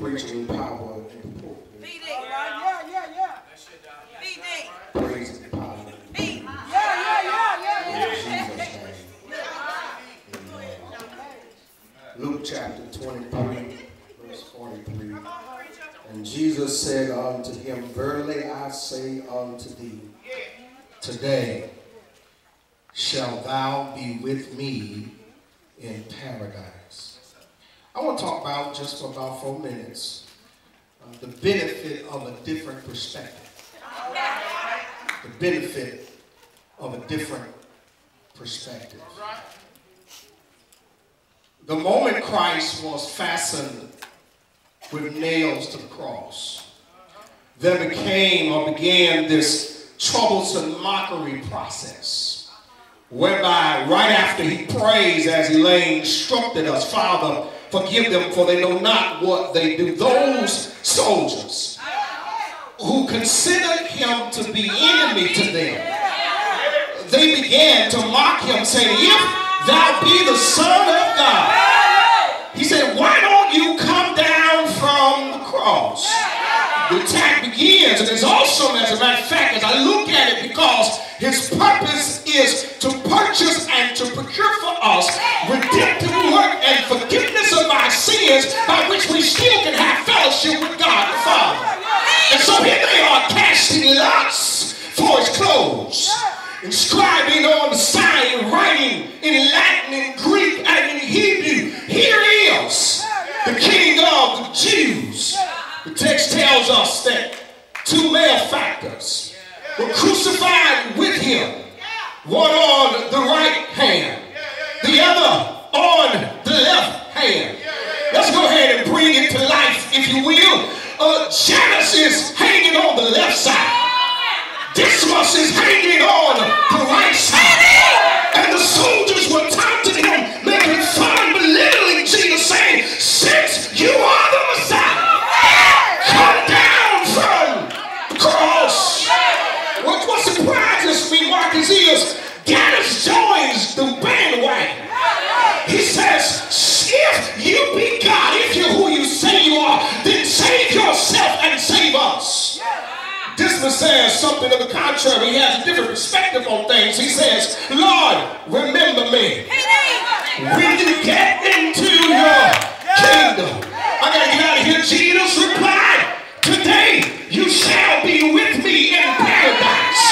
preaching power in the pulpit. Praise and power. In Jesus' name. Luke chapter 23, verse 43. And Jesus said unto him, Verily I say unto thee, today shalt thou be with me in paradise. I want to talk about, just for about 4 minutes, the benefit of a different perspective. The benefit of a different perspective. The moment Christ was fastened with nails to the cross, there began this troublesome mockery process, whereby right after he prays, as he lay instructed us, Father, forgive them, for they know not what they do. Those soldiers who considered him to be enemy to them, they began to mock him, saying, if thou be the Son of God, he said, why don't you come down from the cross? The attack begins, and it's awesome, as a matter of fact, as I look at it, because his purpose is to purchase and to procure for us redemptive work and forgiveness of our sins, by which we still can have fellowship with God the Father. And so here they are, casting lots for his clothes, inscribing on the sign, writing in Latin, in Greek, and in Hebrew, here is the King of the Jews. The text tells us that 2 malefactors were crucified with him, one on the right hand, the other on the left hand. Let's go ahead and bring it to life, if you will. Janus is hanging on the left side. Dismas is hanging on the right side. And the soldiers were taunting him, making fun, belittling Jesus, saying, since you are the Messiah, come down from the cross. What surprises me, Marcus, is Janus joins the bandwagon. He says, if you be God, if you're who you say you are, then save yourself and save us. Dismas says something of the contrary. He has a different perspective on things. He says, Lord, remember me when you get into your kingdom. I got to get out of here. Jesus replied, today you shall be with me in paradise.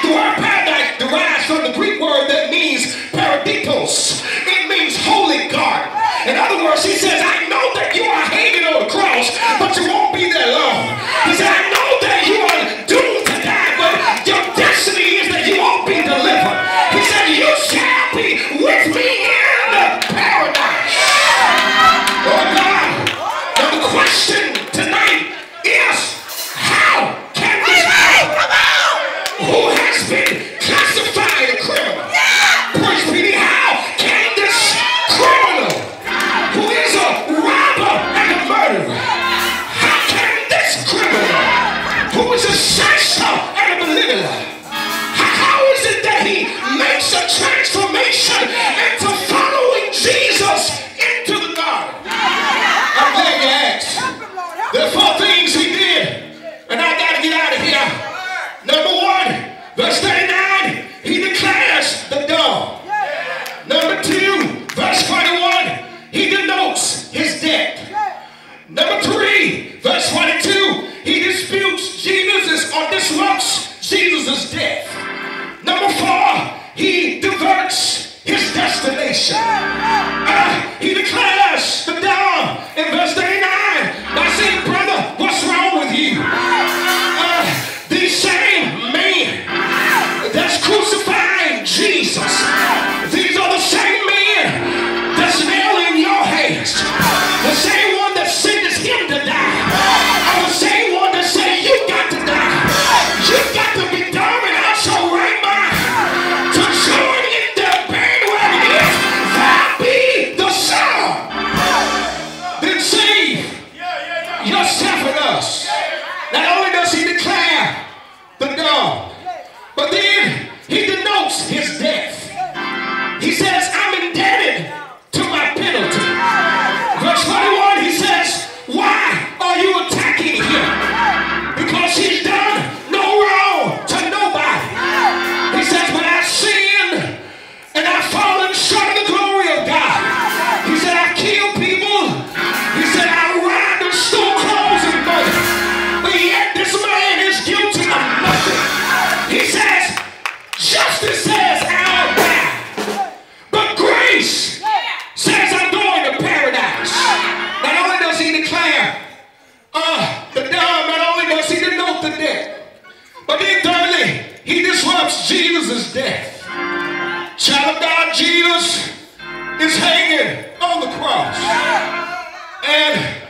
The word paradise derives from the Greek word that means paraditos. It means holy garden. In other words, he says, I know that you are hanging on the cross, but you won't be there long. He said, I know that you are doomed to die, but your destiny is that you won't be delivered. He said, you shall be with me in paradise. Oh God. Now the question tonight is, how can this man who has been classified a criminal, Prince Petey, how can this criminal who is a robber and a murderer, how can this criminal who is a shyster and a belittler, how is it that he makes a transformation into following Jesus into the garden? I'm glad you asked. There are 4 things he did, and I got to get out of here. Number 1, verse 39, he declares the dawn. Number 2, verse 41, he denotes his death. Number 3, verse 22, he disputes Jesus' or disrupts Jesus' death. Number 4, he diverts his destination. He declares the dawn in verse 39. I say, brother, what's wrong with you? These same men that's crucifying Jesus, these are the same men that's nailing your hands. The same one that sentenced him to die. Or the same one that said you got to die. You got to be dumb and out your right mind to join in the bandwagon. If thou be the Son, then save yourself and us. Not only does he declare the dawn, but then he denotes his death. He says, I'm indebted to my penalty. Verse 41, he says, why announced Jesus' death. Child of God, Jesus is hanging on the cross. And